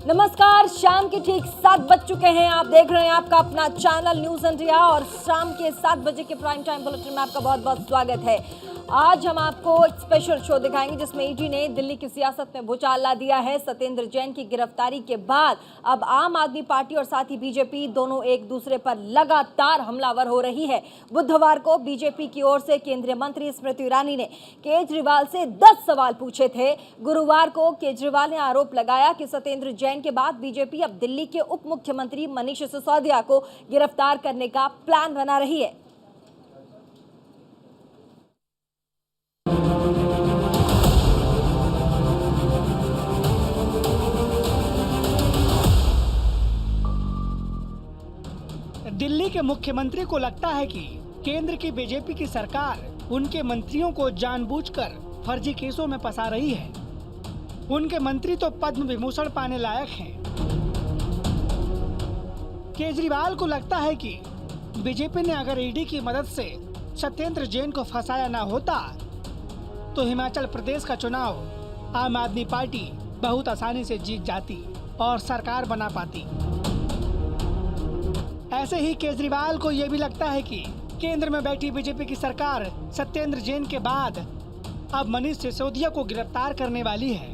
नमस्कार, शाम के ठीक 7 बज चुके हैं। आप देख रहे हैं आपका अपना चैनल न्यूज इंडिया और शाम के 7 बजे के प्राइम टाइम बुलेटिन में आपका बहुत बहुत स्वागत है। आज हम आपको एक स्पेशल शो दिखाएंगे जिसमें ईडी ने दिल्ली की सियासत में भूचाल ला दिया है। सत्येंद्र जैन की गिरफ्तारी के बाद अब आम आदमी पार्टी और साथ ही बीजेपी दोनों एक दूसरे पर लगातार हमलावर हो रही है। बुधवार को बीजेपी की ओर से केंद्रीय मंत्री स्मृति ईरानी ने केजरीवाल से 10 सवाल पूछे थे। गुरुवार को केजरीवाल ने आरोप लगाया कि सत्येंद्र जैन के बाद बीजेपी अब दिल्ली के उप मुख्यमंत्री मनीष सिसोदिया को गिरफ्तार करने का प्लान बना रही है। दिल्ली के मुख्यमंत्री को लगता है कि केंद्र की बीजेपी की सरकार उनके मंत्रियों को जानबूझकर फर्जी केसों में फंसा रही है। उनके मंत्री तो पद्म विभूषण पाने लायक हैं। केजरीवाल को लगता है कि बीजेपी ने अगर ईडी की मदद से सत्येंद्र जैन को फंसाया ना होता तो हिमाचल प्रदेश का चुनाव आम आदमी पार्टी बहुत आसानी से जीत जाती और सरकार बना पाती। ऐसे ही केजरीवाल को ये भी लगता है कि केंद्र में बैठी बीजेपी की सरकार सत्येंद्र जैन के बाद अब मनीष सिसोदिया को गिरफ्तार करने वाली है।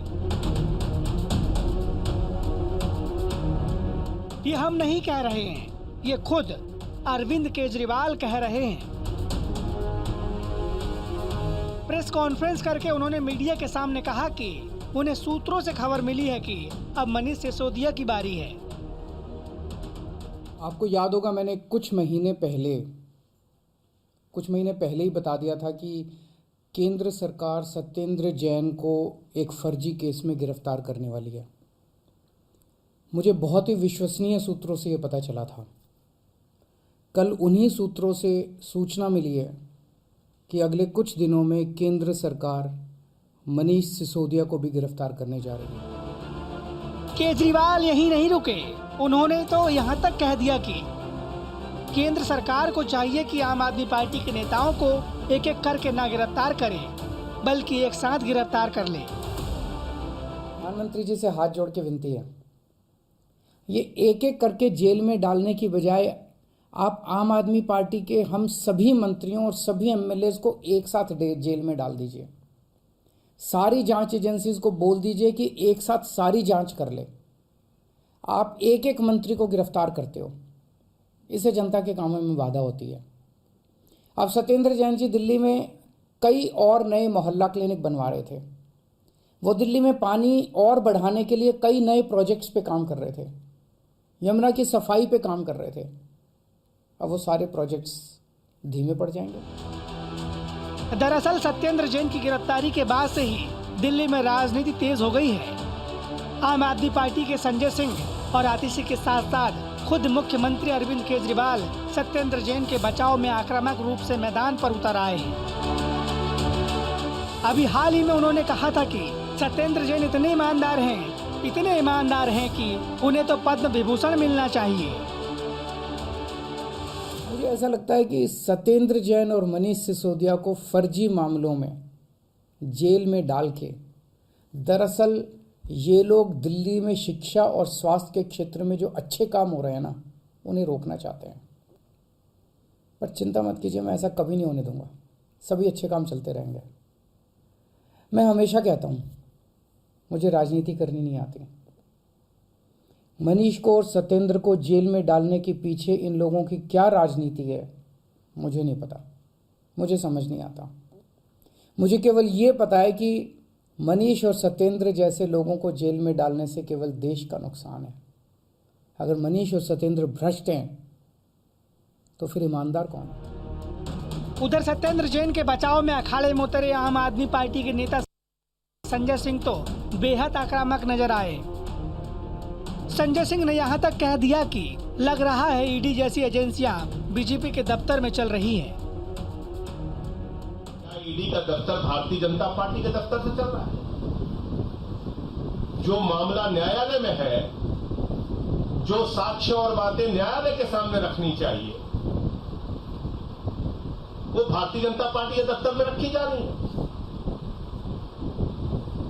ये हम नहीं कह रहे हैं, ये खुद अरविंद केजरीवाल कह रहे हैं। प्रेस कॉन्फ्रेंस करके उन्होंने मीडिया के सामने कहा कि उन्हें सूत्रों से खबर मिली है कि अब मनीष सिसोदिया की बारी है। आपको याद होगा, मैंने कुछ महीने पहले ही बता दिया था कि केंद्र सरकार सत्येंद्र जैन को एक फर्जी केस में गिरफ्तार करने वाली है। मुझे बहुत ही विश्वसनीय सूत्रों से ये पता चला था। कल उन्हीं सूत्रों से सूचना मिली है कि अगले कुछ दिनों में केंद्र सरकार मनीष सिसोदिया को भी गिरफ्तार करने जा रही है। केजरीवाल यही नहीं रुके, उन्होंने तो यहाँ तक कह दिया कि केंद्र सरकार को चाहिए कि आम आदमी पार्टी के नेताओं को एक एक करके ना गिरफ्तार करे, बल्कि एक साथ गिरफ्तार कर ले। प्रधानमंत्री जी से हाथ जोड़ के विनती है, ये एक एक करके जेल में डालने की बजाय आप आम आदमी पार्टी के हम सभी मंत्रियों और सभी एमएलएज को एक साथ जेल में डाल दीजिए। सारी जांच एजेंसीज को बोल दीजिए कि एक साथ सारी जांच कर ले। आप एक एक मंत्री को गिरफ्तार करते हो, इससे जनता के कामों में बाधा होती है। अब सत्येंद्र जैन जी दिल्ली में कई और नए मोहल्ला क्लिनिक बनवा रहे थे। वो दिल्ली में पानी और बढ़ाने के लिए कई नए प्रोजेक्ट्स पे काम कर रहे थे, यमुना की सफाई पे काम कर रहे थे। अब वो सारे प्रोजेक्ट्स धीमे पड़ जाएंगे। दरअसल सत्येंद्र जैन की गिरफ्तारी के बाद से ही दिल्ली में राजनीति तेज हो गई है। आम आदमी पार्टी के संजय सिंह और आतिशी के साथ साथ खुद मुख्यमंत्री अरविंद केजरीवाल सत्येंद्र जैन के बचाव में आक्रामक रूप से मैदान पर उतर आए हैं। अभी हाल ही में उन्होंने कहा था कि सत्येंद्र जैन इतने ईमानदार हैं कि उन्हें तो पद्म विभूषण मिलना चाहिए। मुझे ऐसा लगता है कि सत्येंद्र जैन और मनीष सिसोदिया को फर्जी मामलों में जेल में डाल के दरअसल ये लोग दिल्ली में शिक्षा और स्वास्थ्य के क्षेत्र में जो अच्छे काम हो रहे हैं ना, उन्हें रोकना चाहते हैं। पर चिंता मत कीजिए, मैं ऐसा कभी नहीं होने दूंगा। सभी अच्छे काम चलते रहेंगे। मैं हमेशा कहता हूँ, मुझे राजनीति करनी नहीं आती। मनीष को और सत्येंद्र को जेल में डालने के पीछे इन लोगों की क्या राजनीति है, मुझे नहीं पता, मुझे समझ नहीं आता। मुझे केवल ये पता है कि मनीष और सत्येंद्र जैसे लोगों को जेल में डालने से केवल देश का नुकसान है। अगर मनीष और सत्येंद्र भ्रष्ट हैं तो फिर ईमानदार कौन है? उधर सत्येंद्र जैन के बचाव में अखाड़े में उतरे आम आदमी पार्टी के नेता संजय सिंह तो बेहद आक्रामक नजर आए। संजय सिंह ने यहाँ तक कह दिया कि लग रहा है ईडी जैसी एजेंसियां बीजेपी के दफ्तर में चल रही हैं। ईडी का दफ्तर भारतीय जनता पार्टी के दफ्तर से चल रहा है। जो मामला न्यायालय में है, जो साक्ष्य और बातें न्यायालय के सामने रखनी चाहिए, वो भारतीय जनता पार्टी के दफ्तर में रखी जा रही है।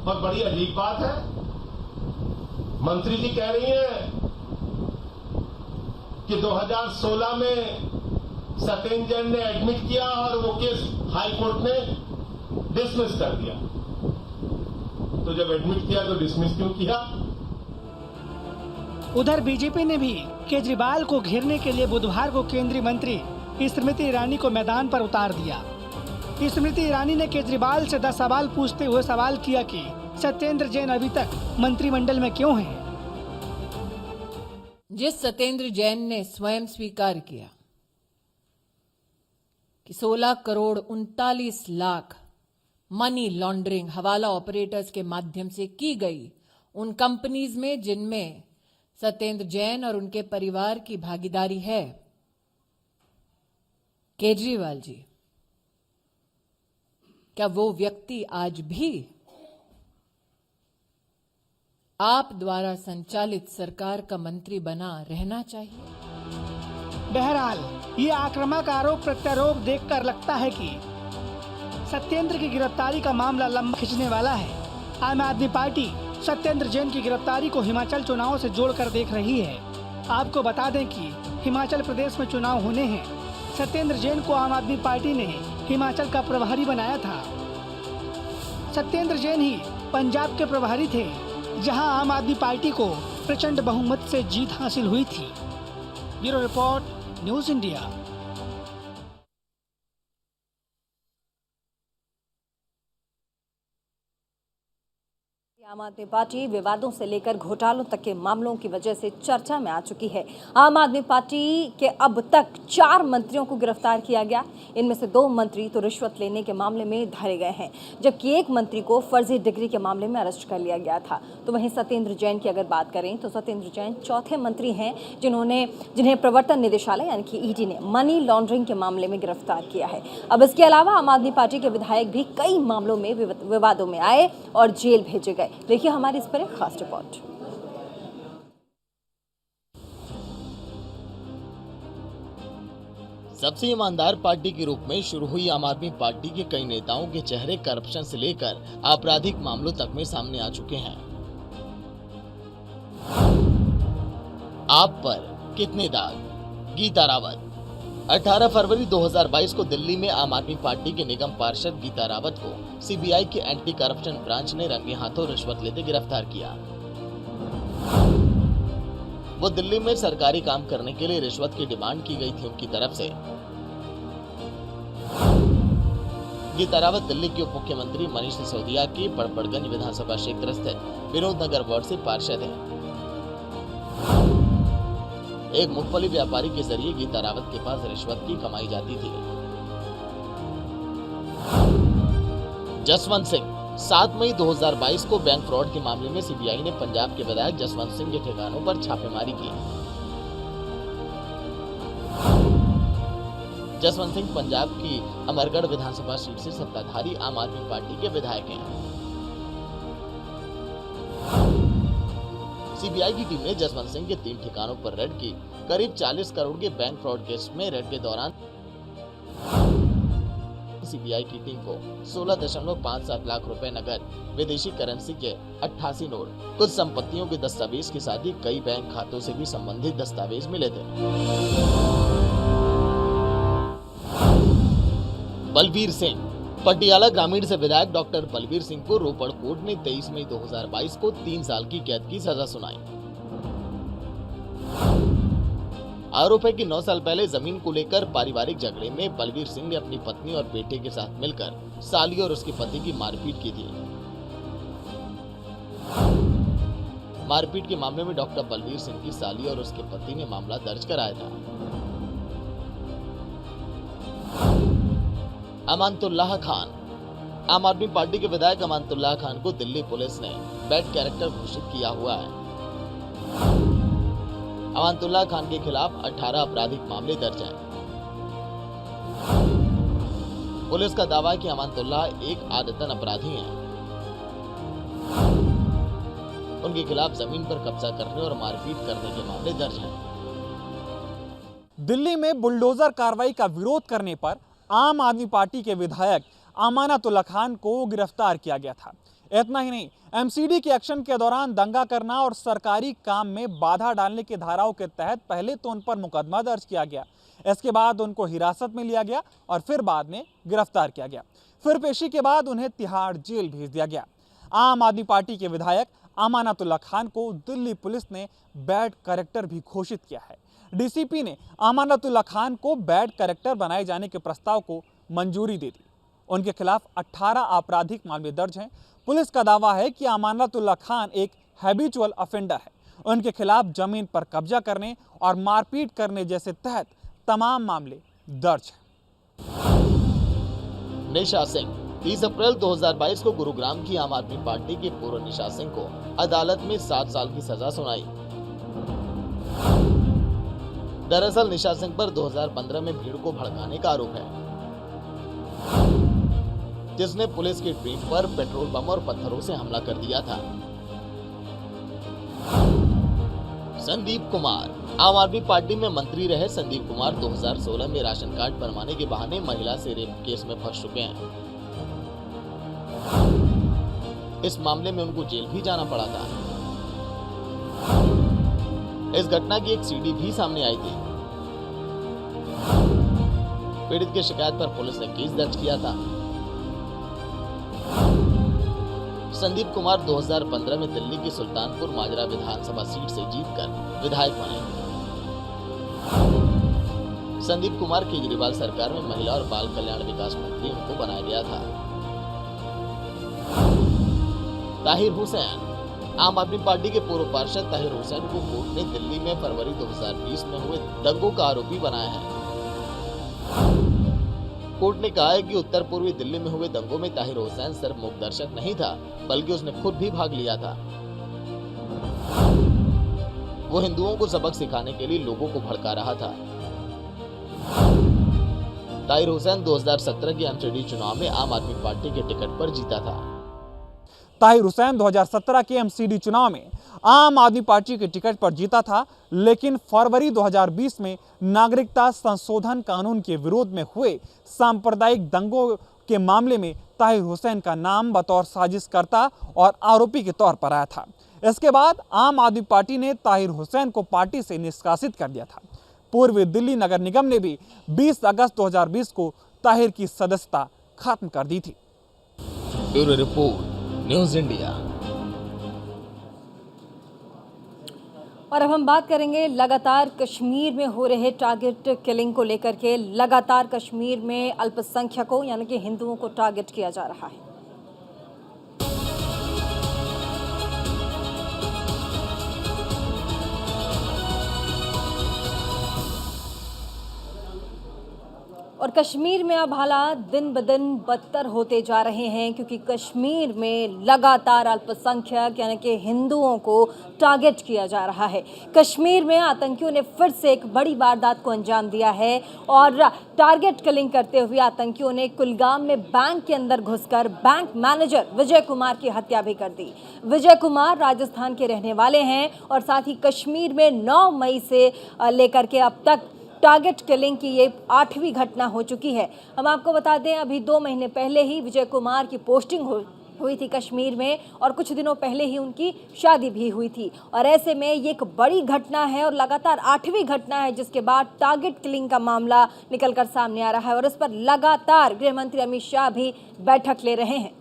और बड़ी अजीब बात है मंत्री जी कह रही हैं कि 2016 में सत्येंद्र जैन ने एडमिट किया और वो केस हाई कोर्ट ने डिसमिस कर दिया। तो जब एडमिट किया तो डिसमिस क्यों किया? उधर बीजेपी ने भी केजरीवाल को घेरने के लिए बुधवार को केंद्रीय मंत्री स्मृति ईरानी को मैदान पर उतार दिया। स्मृति ईरानी ने केजरीवाल से 10 सवाल पूछते हुए सवाल किया कि सत्येंद्र जैन अभी तक मंत्रिमंडल में क्यों हैं? जिस सत्येंद्र जैन ने स्वयं स्वीकार किया कि 16 करोड़ 39 लाख मनी लॉन्ड्रिंग हवाला ऑपरेटर्स के माध्यम से की गई उन कंपनीज में जिनमें सत्येंद्र जैन और उनके परिवार की भागीदारी है, केजरीवाल जी, क्या वो व्यक्ति आज भी आप द्वारा संचालित सरकार का मंत्री बना रहना चाहिए? बहरहाल ये आक्रामक आरोप प्रत्यारोप देखकर लगता है कि सत्येंद्र की गिरफ्तारी का मामला लंबा खिंचने वाला है। आम आदमी पार्टी सत्येंद्र जैन की गिरफ्तारी को हिमाचल चुनाव से जोड़कर देख रही है। आपको बता दें कि हिमाचल प्रदेश में चुनाव होने हैं। सत्येंद्र जैन को आम आदमी पार्टी ने हिमाचल का प्रभारी बनाया था। सत्येंद्र जैन ही पंजाब के प्रभारी थे, जहां आम आदमी पार्टी को प्रचंड बहुमत से जीत हासिल हुई थी। Bureau report, news India. आम आदमी पार्टी विवादों से लेकर घोटालों तक के मामलों की वजह से चर्चा में आ चुकी है। आम आदमी पार्टी के अब तक 4 मंत्रियों को गिरफ्तार किया गया। इनमें से 2 मंत्री तो रिश्वत लेने के मामले में धरे गए हैं, जबकि 1 मंत्री को फर्जी डिग्री के मामले में अरेस्ट कर लिया गया था। तो वहीं सत्येंद्र जैन की अगर बात करें तो सत्येंद्र जैन चौथे मंत्री हैं जिन्हें प्रवर्तन निदेशालय यानी कि ईडी ने मनी लॉन्ड्रिंग के मामले में गिरफ्तार किया है। अब इसके अलावा आम आदमी पार्टी के विधायक भी कई मामलों में विवादों में आए और जेल भेजे गए। देखिए हमारी इस पर एक खास रिपोर्ट। सबसे ईमानदार पार्टी के रूप में शुरू हुई आम आदमी पार्टी के कई नेताओं के चेहरे करप्शन से लेकर आपराधिक मामलों तक में सामने आ चुके हैं। आप पर कितने दाग? गीता रावत। 18 फरवरी 2022 को दिल्ली में आम आदमी पार्टी के निगम पार्षद गीता रावत को सीबीआई के एंटी करप्शन ब्रांच ने रंगे हाथों रिश्वत लेते गिरफ्तार किया। वो दिल्ली में सरकारी काम करने के लिए रिश्वत की डिमांड की गई थी उनकी तरफ से। गीता रावत दिल्ली के उप मुख्यमंत्री मनीष सिसोदिया की पड़पड़गंज विधानसभा क्षेत्र स्थित विनोद नगर वार्ड से पार्षद है। एक मूंगफली व्यापारी के जरिए गीता रावत के पास रिश्वत की कमाई जाती थी। जसवंत सिंह। 7 मई 2022 को बैंक फ्रॉड के मामले में सीबीआई ने पंजाब के विधायक जसवंत सिंह के ठिकानों पर छापेमारी की। जसवंत सिंह पंजाब की अमरगढ़ विधानसभा सीट से सत्ताधारी आम आदमी पार्टी के विधायक हैं। सीबीआई की टीम ने जसवंत सिंह के 3 ठिकानों पर रेड की। करीब 40 करोड़ के बैंक फ्रॉड केस में रेड के दौरान सीबीआई की टीम को 16.57 लाख रुपए नगद, विदेशी करेंसी के 88 नोट, कुछ संपत्तियों के दस्तावेज के साथ ही कई बैंक खातों से भी संबंधित दस्तावेज मिले थे। बलबीर सिंह। पटियाला ग्रामीण से विधायक डॉक्टर बलबीर सिंह को रोपड़ कोर्ट ने 23 मई 2022 को 3 साल की कैद की सजा सुनाई। आरोप है कि 9 साल पहले जमीन को लेकर पारिवारिक झगड़े में बलबीर सिंह ने अपनी पत्नी और बेटे के साथ मिलकर साली और उसके पति की मारपीट की थी। मारपीट के मामले में डॉक्टर बलबीर सिंह की साली और उसके पति ने मामला दर्ज कराया था। अमानतुल्लाह खान। आम आदमी पार्टी के विधायक अमानतुल्लाह खान को दिल्ली पुलिस ने बैड कैरेक्टर घोषित किया हुआ है। अमानतुल्लाह खान के खिलाफ 18 आपराधिक मामले दर्ज हैं। पुलिस का दावा है कि अमानतुल्लाह एक आदतन अपराधी हैं। उनके खिलाफ जमीन पर कब्जा करने और मारपीट करने के मामले दर्ज हैं। दिल्ली में बुलडोजर कार्रवाई का विरोध करने पर आम आदमी पार्टी के विधायक अमानतुल्लाह खान को गिरफ्तार किया गया था। इतना ही नहीं, एमसीडी के एक्शन के दौरान दंगा करना और सरकारी काम में बाधा डालने की धाराओं के तहत पहले तो उन पर मुकदमा दर्ज किया गया, इसके बाद उनको हिरासत में लिया गया और फिर बाद में गिरफ्तार किया गया। फिर पेशी के बाद उन्हें तिहाड़ जेल भेज दिया गया। आम आदमी पार्टी के विधायक अमानतुल्लाह खान को दिल्ली पुलिस ने बैड कैरेक्टर भी घोषित किया है। डीसीपी ने अमानतुल्लाह खान को बैड कैरेक्टर बनाए जाने के प्रस्ताव को मंजूरी दे दी। उनके खिलाफ 18 आपराधिक मामले दर्ज हैं। पुलिस का दावा है कि अमानतुल्लाह खान एक हैबिचुअल ऑफेंडर है। उनके खिलाफ जमीन पर कब्जा करने और मारपीट करने जैसे तहत तमाम मामले दर्ज हैं। निशा सिंह 30 अप्रैल 2022 को गुरुग्राम की आम आदमी पार्टी के पूर्व निशा सिंह को अदालत में 7 साल की सजा सुनाई। दरअसल निशा सिंह पर 2015 में भीड़ को भड़काने का आरोप है, जिसने पुलिस की टीम पर पेट्रोल बम और पत्थरों से हमला कर दिया था। संदीप कुमार आम आदमी पार्टी में मंत्री रहे संदीप कुमार 2016 में राशन कार्ड बनवाने के बहाने महिला से रेप केस में फंस चुके हैं। इस मामले में उनको जेल भी जाना पड़ा था। इस घटना की एक सीडी भी सामने आई थी। पीड़ित की शिकायत पर पुलिस ने केस दर्ज किया था। संदीप कुमार 2015 में दिल्ली की सुल्तानपुर माजरा विधानसभा सीट से जीतकर विधायक बने। संदीप कुमार केजरीवाल सरकार में महिला और बाल कल्याण विकास मंत्री उनको बनाया गया था। ताहिर हुसैन आम आदमी पार्टी के पूर्व पार्षद ताहिर हुसैन को कोर्ट ने दिल्ली में फरवरी 2020 में हुए दंगों का आरोपी बनाया है। कोर्ट ने कहा है कि उत्तर पूर्वी दिल्ली में हुए दंगों में ताहिर हुसैन सिर्फ मूक दर्शक नहीं था, बल्कि उसने खुद भी भाग लिया था। वो हिंदुओं को सबक सिखाने के लिए लोगों को भड़का रहा था। ताहिर हुसैन 2017 के एमसीडी चुनाव में आम आदमी पार्टी के टिकट पर जीता था। ताहिर हुसैन 2017 के एमसीडी चुनाव में आम आदमी पार्टी के टिकट पर जीता था, लेकिन फरवरी 2020 में नागरिकता संशोधन कानून के विरोध में हुए सांप्रदायिक दंगों के मामले में ताहिर हुसैन का नाम बतौर साजिशकर्ता और आरोपी के तौर पर आया था। इसके बाद आम आदमी पार्टी ने ताहिर हुसैन को पार्टी से निष्कासित कर दिया था। पूर्वी दिल्ली नगर निगम ने भी 20 अगस्त 2020 को ताहिर की सदस्यता खत्म कर दी थी। Bureau report, news India. और अब हम बात करेंगे लगातार कश्मीर में हो रहे टारगेट किलिंग को लेकर के। लगातार कश्मीर में अल्पसंख्यकों यानी कि हिंदुओं को टारगेट किया जा रहा है। और कश्मीर में अब हालात दिन ब दिन बदतर होते जा रहे हैं, क्योंकि कश्मीर में लगातार अल्पसंख्यक यानी कि हिंदुओं को टारगेट किया जा रहा है। कश्मीर में आतंकियों ने फिर से एक बड़ी वारदात को अंजाम दिया है और टारगेट किलिंग करते हुए आतंकियों ने कुलगाम में बैंक के अंदर घुसकर बैंक मैनेजर विजय कुमार की हत्या भी कर दी। विजय कुमार राजस्थान के रहने वाले हैं और साथ ही कश्मीर में 9 मई से लेकर के अब तक टारगेट किलिंग की ये 8वीं घटना हो चुकी है। हम आपको बता दें, अभी 2 महीने पहले ही विजय कुमार की पोस्टिंग हुई थी कश्मीर में और कुछ दिनों पहले ही उनकी शादी भी हुई थी। और ऐसे में ये एक बड़ी घटना है और लगातार 8वीं घटना है जिसके बाद टारगेट किलिंग का मामला निकलकर सामने आ रहा है और इस पर लगातार गृह मंत्री अमित शाह भी बैठक ले रहे हैं।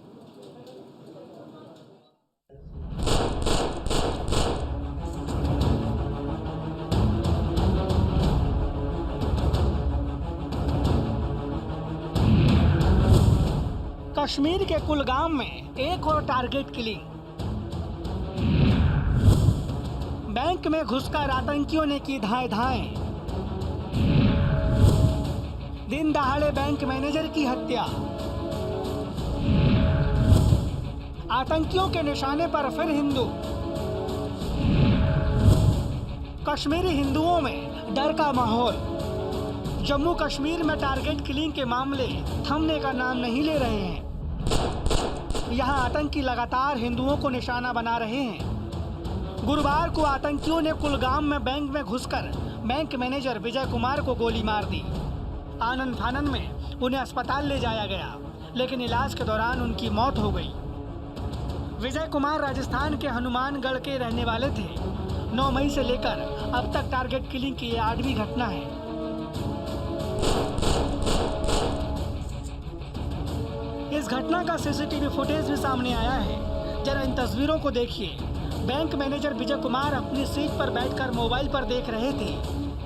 कश्मीर के कुलगाम में एक और टारगेट किलिंग। बैंक में घुसकर आतंकियों ने की धाएं। दिन दहाड़े बैंक मैनेजर की हत्या। आतंकियों के निशाने पर फिर हिंदू। कश्मीरी हिंदुओं में डर का माहौल। जम्मू कश्मीर में टारगेट किलिंग के मामले थमने का नाम नहीं ले रहे हैं। यहां आतंकी लगातार हिंदुओं को निशाना बना रहे हैं। गुरुवार को आतंकियों ने कुलगाम में बैंक में घुसकर बैंक मैनेजर विजय कुमार को गोली मार दी। आनन फानन में उन्हें अस्पताल ले जाया गया, लेकिन इलाज के दौरान उनकी मौत हो गई। विजय कुमार राजस्थान के हनुमानगढ़ के रहने वाले थे। 9 मई से लेकर अब तक टारगेट किलिंग की 8वीं घटना है। इस घटना का सीसीटीवी फुटेज भी सामने आया है। जरा इन तस्वीरों को देखिए। बैंक मैनेजर विजय कुमार अपनी सीट पर बैठकर मोबाइल पर देख रहे थे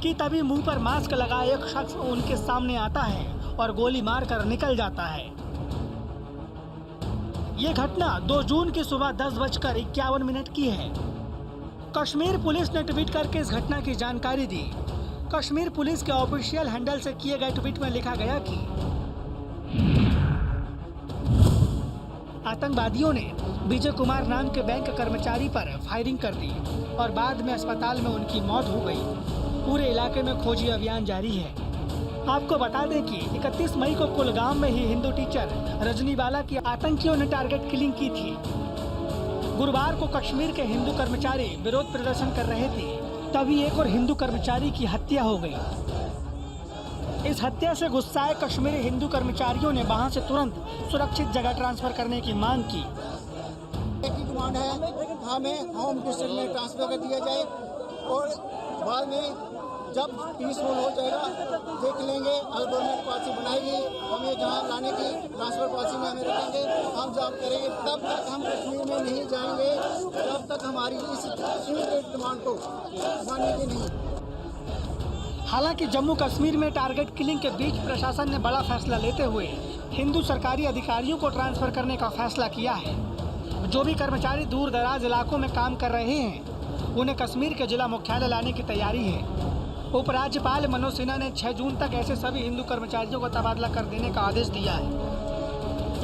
कि तभी मुंह पर मास्क लगाए एक शख्स उनके सामने आता है और गोली मारकर निकल जाता है। ये घटना 2 जून की सुबह 10:51 की है। कश्मीर पुलिस ने ट्वीट करके इस घटना की जानकारी दी। कश्मीर पुलिस के ऑफिशियल हैंडल से किए गए ट्वीट में लिखा गया कि आतंकवादियों ने विजय कुमार नाम के बैंक कर्मचारी पर फायरिंग कर दी और बाद में अस्पताल में उनकी मौत हो गई। पूरे इलाके में खोजी अभियान जारी है। आपको बता दें कि 31 मई को कुलगाम में ही हिंदू टीचर रजनीवाला की आतंकियों ने टारगेट किलिंग की थी। गुरुवार को कश्मीर के हिंदू कर्मचारी विरोध प्रदर्शन कर रहे थे, तभी एक और हिंदू कर्मचारी की हत्या हो गई। इस हत्या से गुस्साए कश्मीरी हिंदू कर्मचारियों ने वहां से तुरंत सुरक्षित जगह ट्रांसफर करने की मांग की। एक ही डिमांड है, हमें होम डिस्ट्रिक्ट में ट्रांसफर कर दिया जाए और बाद में जब पीसफुल हो जाएगा देख लेंगे। अगर गवर्नमेंट पॉलिसी बनाएगी हमें जहाँ लाने की ट्रांसफर पॉलिसी में हमें रखेंगे, हम जॉब करेंगे। तब तक हम कश्मीर में नहीं जाएंगे जब तक हमारी इस डिमांड को मानेगी नहीं। हालांकि जम्मू कश्मीर में टारगेट किलिंग के बीच प्रशासन ने बड़ा फैसला लेते हुए हिंदू सरकारी अधिकारियों को ट्रांसफर करने का फैसला किया है। जो भी कर्मचारी दूर दराज इलाकों में काम कर रहे हैं उन्हें कश्मीर के जिला मुख्यालय लाने की तैयारी है। उपराज्यपाल मनोज सिन्हा ने 6 जून तक ऐसे सभी हिंदू कर्मचारियों को तबादला कर देने का आदेश दिया है।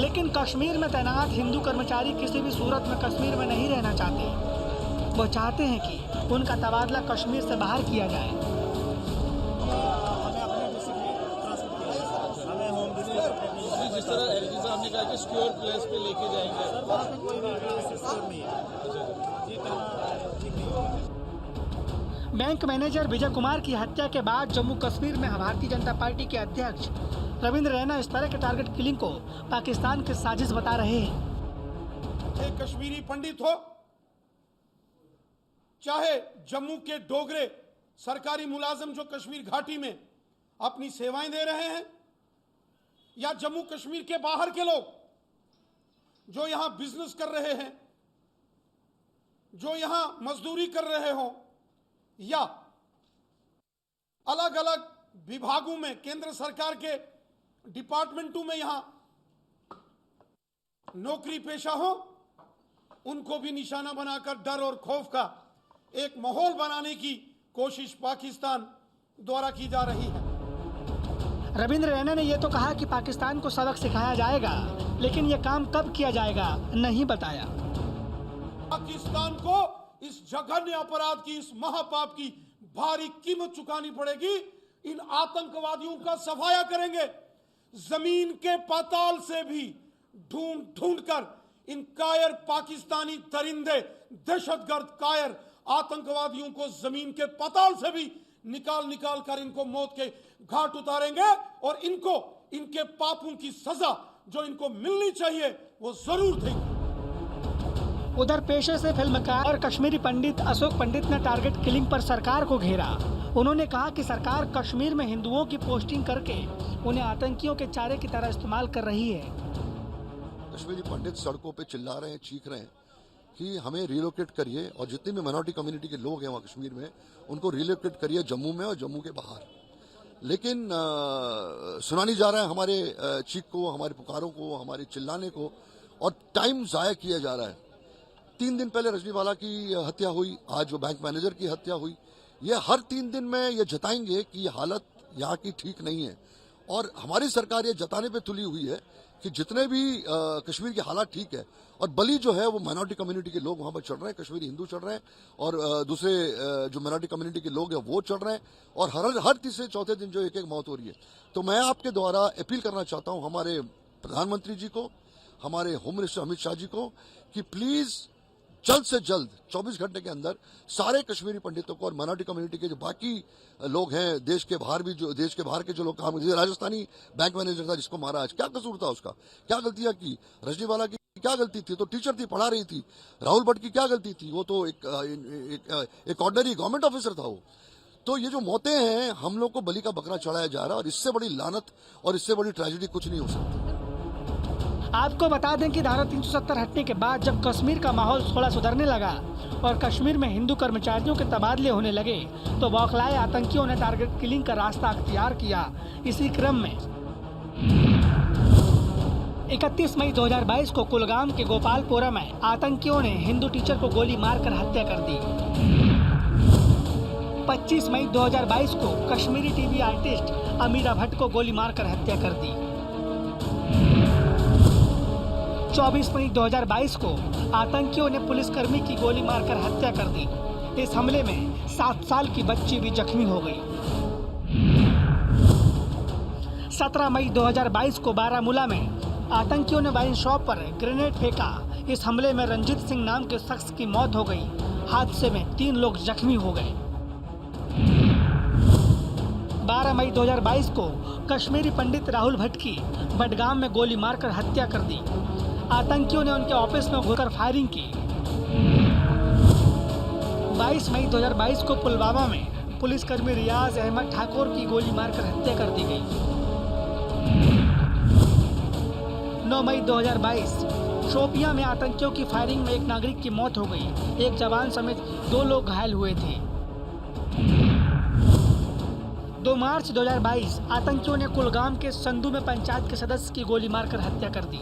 लेकिन कश्मीर में तैनात हिंदू कर्मचारी किसी भी सूरत में कश्मीर में नहीं रहना चाहते। वो चाहते हैं कि उनका तबादला कश्मीर से बाहर किया जाए। जिस तरह एलजी साहब ने कहा कि सिक्योर प्लेस पे लेके जाएंगे। बैंक मैनेजर विजय कुमार की हत्या के बाद जम्मू कश्मीर में भारतीय जनता पार्टी के अध्यक्ष रविंद्र रैना इस तरह के टारगेट किलिंग को पाकिस्तान की साजिश बता रहे हैं। एक कश्मीरी पंडित हो, चाहे जम्मू के डोगरे सरकारी मुलाजिम जो कश्मीर घाटी में अपनी सेवाएं दे रहे हैं, या जम्मू कश्मीर के बाहर के लोग जो यहां बिजनेस कर रहे हैं, जो यहां मजदूरी कर रहे हो, या अलग अलग विभागों में केंद्र सरकार के डिपार्टमेंटों में यहां नौकरी पेशा हो, उनको भी निशाना बनाकर डर और खौफ का एक माहौल बनाने की कोशिश पाकिस्तान द्वारा की जा रही है। रविंद्र रैना ने यह तो कहा कि पाकिस्तान को सबक सिखाया जाएगा, लेकिन यह काम कब किया जाएगा नहीं बताया। पाकिस्तान को इस जघन्य अपराध की, इस महापाप की भारी कीमत चुकानी पड़ेगी। इन आतंकवादियों का सफाया करेंगे। जमीन के पाताल से भी ढूंढ ढूंढ कर इन कायर पाकिस्तानी दरिंदे, दहशतगर्द कायर आतंकवादियों को जमीन के पाताल से भी निकाल कर इनको मौत के घाट उतारेंगे और इनको इनके पापों की सजा जो इनको मिलनी चाहिए वो जरूर देंगे। उधर पेशे से फिल्मकार और कश्मीरी पंडित अशोक पंडित ने टारगेट किलिंग पर सरकार को घेरा। उन्होंने कहा कि सरकार कश्मीर में हिंदुओं की पोस्टिंग करके उन्हें आतंकियों के चारे की तरह इस्तेमाल कर रही है। कश्मीरी पंडित सड़कों पे चिल्ला रहे हैं, चीख रहे हैं कि हमें रिलोकेट करिए, और जितने भी माइनॉरिटी कम्युनिटी के लोग हैं वहाँ कश्मीर में उनको रिलोकेट करिए जम्मू में और जम्मू के बाहर। लेकिन सुना नहीं जा रहा है हमारे चीख को, हमारे पुकारों को, हमारे चिल्लाने को, और टाइम ज़ाया किया जा रहा है। 3 दिन पहले रजनीवाला की हत्या हुई, आज वो बैंक मैनेजर की हत्या हुई। ये हर 3 दिन में ये जताएंगे कि ये हालत यहाँ की ठीक नहीं है, और हमारी सरकार ये जताने पे तुली हुई है कि जितने भी कश्मीर की हालात ठीक है, और बलि जो है वो माइनॉरिटी कम्युनिटी के लोग वहाँ पर चढ़ रहे हैं, कश्मीरी हिंदू चढ़ रहे हैं, और दूसरे जो माइनॉरिटी कम्युनिटी के लोग हैं वो चढ़ रहे हैं, और हर तीसरे चौथे दिन जो एक मौत हो रही है। तो मैं आपके द्वारा अपील करना चाहता हूँ हमारे प्रधानमंत्री जी को, हमारे होम मिनिस्टर अमित शाह जी को, कि प्लीज़ जल्द से जल्द 24 घंटे के अंदर सारे कश्मीरी पंडितों को और माइनॉरिटी कम्युनिटी के जो बाकी लोग हैं, देश के बाहर के जो लोग काम, राजस्थानी बैंक मैनेजर था जिसको मारा, आज क्या कसूर था उसका, क्या गलतियां की, रजनीवाला की क्या गलती थी? तो टीचर थी, पढ़ा रही थी। राहुल भट्ट की क्या गलती थी? वो तो एक ऑर्डिनरी गवर्नमेंट ऑफिसर था वो। तो ये जो मौतें हैं, हम लोग को बलि का बकरा चढ़ाया जा रहा है, और इससे बड़ी लानत और इससे बड़ी ट्रेजेडी कुछ नहीं हो सकती। आपको बता दें कि धारा 370 हटने के बाद जब कश्मीर का माहौल थोड़ा सुधरने लगा और कश्मीर में हिंदू कर्मचारियों के तबादले होने लगे, तो बौखलाए आतंकियों ने टारगेट किलिंग का रास्ता अख्तियार किया। इसी क्रम में 31 मई 2022 को कुलगाम के गोपालपोरा में आतंकियों ने हिंदू टीचर को गोली मारकर हत्या कर दी। 25 मई 2022 को कश्मीरी टीवी आर्टिस्ट अमीरा भट्ट को गोली मारकर हत्या कर दी। 24 मई 2022 को आतंकियों ने पुलिसकर्मी की गोली मारकर हत्या कर दी। इस हमले में 7 साल की बच्ची भी जख्मी हो गई। 17 मई 2022 को बारामूला में आतंकियों ने वाइन शॉप पर ग्रेनेड फेंका। इस हमले में रंजीत सिंह नाम के शख्स की मौत हो गई। हादसे में 3 लोग जख्मी हो गए। 12 मई 2022 को कश्मीरी पंडित राहुल भट्ट की बडगाम में गोली मारकर हत्या कर दी। आतंकियों ने उनके ऑफिस में घुसकर फायरिंग की। 22 मई 2022 को पुलवामा में पुलिसकर्मी रियाज अहमद ठाकुर की गोली मारकर हत्या कर दी गई। 9 मई 2022 शोपियां में आतंकियों की फायरिंग में एक नागरिक की मौत हो गई। एक जवान समेत 2 लोग घायल हुए थे। 2 मार्च 2022 आतंकियों ने कुलगाम के संधू में पंचायत के सदस्य की गोली मारकर हत्या कर दी।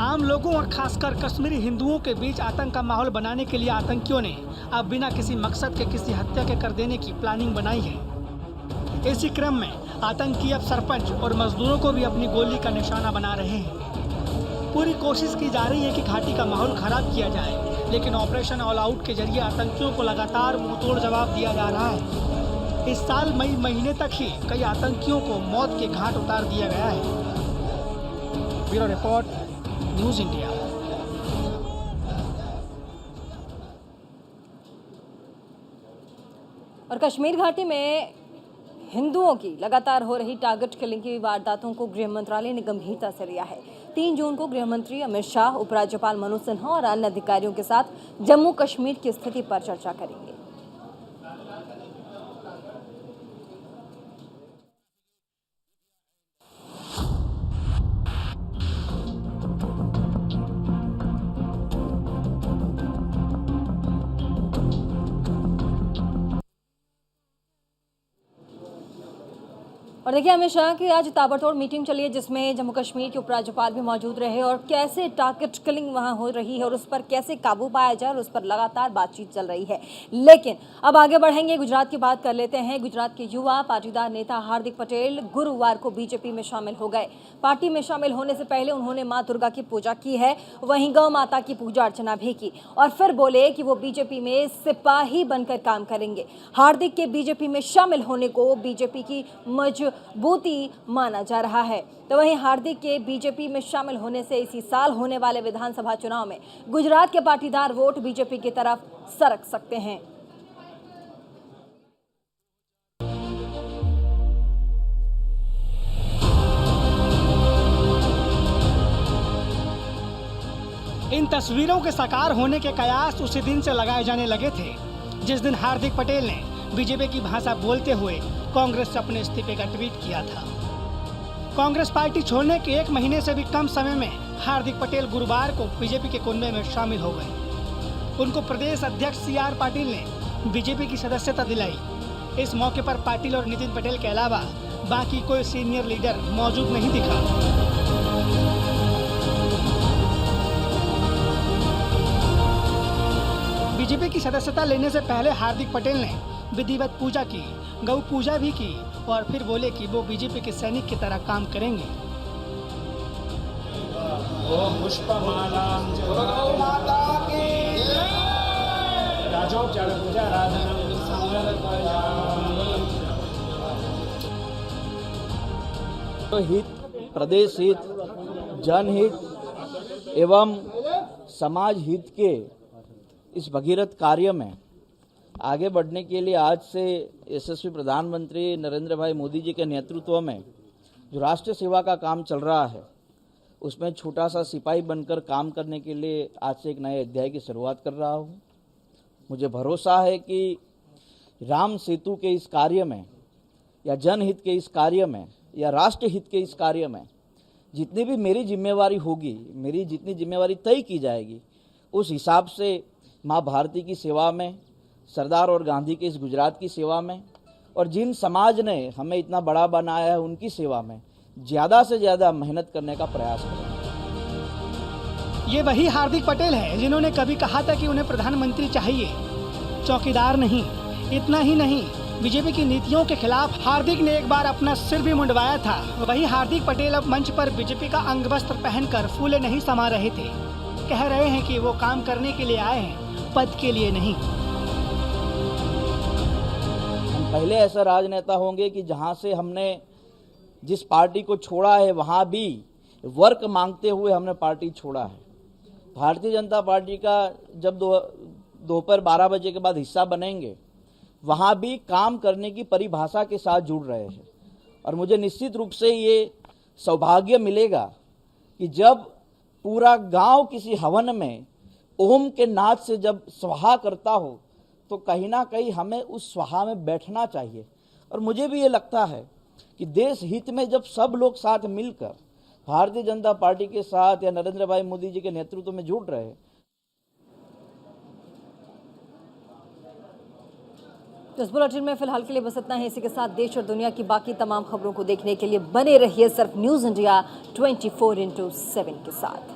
आम लोगों और खासकर कश्मीरी हिंदुओं के बीच आतंक का माहौल बनाने के लिए आतंकियों ने अब बिना किसी मकसद के किसी हत्या के कर देने की प्लानिंग बनाई है। इसी क्रम में आतंकी अब सरपंच और मजदूरों को भी अपनी गोली का निशाना बना रहे हैं। पूरी कोशिश की जा रही है कि घाटी का माहौल खराब किया जाए, लेकिन ऑपरेशन ऑल आउट के जरिए आतंकियों को लगातार मुंहतोड़ जवाब दिया जा रहा है। इस साल मई महीने तक ही कई आतंकियों को मौत के घाट उतार दिया गया है। Bureau report, news India. और कश्मीर घाटी में हिंदुओं की लगातार हो रही टारगेट किलिंग की वारदातों को गृह मंत्रालय ने गंभीरता से लिया है। 3 जून को गृह मंत्री अमित शाह, उपराज्यपाल मनोज सिन्हा और अन्य अधिकारियों के साथ जम्मू कश्मीर की स्थिति पर चर्चा करेंगे। और देखिए अमित शाह की आज ताबड़तोड़ मीटिंग चली है, जिसमें जम्मू कश्मीर के उपराज्यपाल भी मौजूद रहे और कैसे टारगेट किलिंग वहां हो रही है और उस पर कैसे काबू पाया जाए और उस पर लगातार बातचीत चल रही है। लेकिन अब आगे बढ़ेंगे, गुजरात की बात कर लेते हैं। गुजरात के युवा पाटीदार नेता हार्दिक पटेल गुरुवार को बीजेपी में शामिल हो गए। पार्टी में शामिल होने से पहले उन्होंने माँ दुर्गा की पूजा की है, वहीं गौ माता की पूजा अर्चना भी की और फिर बोले कि वो बीजेपी में सिपाही बनकर काम करेंगे। हार्दिक के बीजेपी में शामिल होने को बीजेपी की मजबूती माना जा रहा है। तो वहीं हार्दिक के बीजेपी में शामिल होने से इसी साल होने वाले विधानसभा चुनाव में गुजरात के पाटीदार वोट बीजेपी की तरफ सरक सकते हैं। इन तस्वीरों के साकार होने के कयास उसी दिन से लगाए जाने लगे थे जिस दिन हार्दिक पटेल ने बीजेपी की भाषा बोलते हुए कांग्रेस से अपने इस्तीफे का ट्वीट किया था। कांग्रेस पार्टी छोड़ने के 1 महीने से भी कम समय में हार्दिक पटेल गुरुवार को बीजेपी के कुनबे में शामिल हो गए। उनको प्रदेश अध्यक्ष CR पाटिल ने बीजेपी की सदस्यता दिलाई। इस मौके पर पाटिल और नितिन पटेल के अलावा बाकी कोई सीनियर लीडर मौजूद नहीं दिखा। बीजेपी की सदस्यता लेने से पहले हार्दिक पटेल ने विधिवत पूजा की, गौ पूजा भी की और फिर बोले कि वो बीजेपी के सैनिक की तरह काम करेंगे। हित, प्रदेश हित, जनहित एवं समाज हित के इस भगीरथ कार्य में आगे बढ़ने के लिए आज से यशस्वी प्रधानमंत्री नरेंद्र भाई मोदी जी के नेतृत्व में जो राष्ट्र सेवा का काम चल रहा है, उसमें छोटा सा सिपाही बनकर काम करने के लिए आज से एक नए अध्याय की शुरुआत कर रहा हूँ। मुझे भरोसा है कि राम सेतु के इस कार्य में या जनहित के इस कार्य में या राष्ट्र हित के इस कार्य में जितनी भी मेरी जिम्मेवारी होगी, मेरी जितनी जिम्मेवारी तय की जाएगी, उस हिसाब से माँ भारती की सेवा में, सरदार और गांधी के इस गुजरात की सेवा में और जिन समाज ने हमें इतना बड़ा बनाया है उनकी सेवा में ज़्यादा से ज़्यादा मेहनत करने का प्रयास करेंगे। ये वही हार्दिक पटेल है जिन्होंने कभी कहा था कि उन्हें प्रधानमंत्री चाहिए, चौकीदार नहीं। इतना ही नहीं, बीजेपी की नीतियों के खिलाफ हार्दिक ने एक बार अपना सिर भी मुंडवाया था। वही हार्दिक पटेल अब मंच पर बीजेपी का अंग वस्त्र पहनकर फूले नहीं समा रहे थे। कह रहे हैं कि वो काम करने के लिए आए हैं, पद के लिए नहीं। हम पहले ऐसा राजनेता होंगे कि जहां से हमने जिस पार्टी को छोड़ा है वहां भी वर्क मांगते हुए हमने पार्टी छोड़ा है। भारतीय जनता पार्टी का जब दोपहर 12 बजे के बाद हिस्सा बनेंगे, वहाँ भी काम करने की परिभाषा के साथ जुड़ रहे हैं। और मुझे निश्चित रूप से ये सौभाग्य मिलेगा कि जब पूरा गांव किसी हवन में ओम के नाद से जब स्वाहा करता हो तो कहीं ना कहीं हमें उस स्वाहा में बैठना चाहिए। और मुझे भी ये लगता है कि देश हित में जब सब लोग साथ मिलकर भारतीय जनता पार्टी के साथ या नरेंद्र भाई मोदी जी के नेतृत्व में जुड़ रहे हैं। इस बुलेटिन में फिलहाल के लिए बस इतना है। इसी के साथ देश और दुनिया की बाकी तमाम खबरों को देखने के लिए बने रहिए सिर्फ न्यूज़ इंडिया 24/7 के साथ।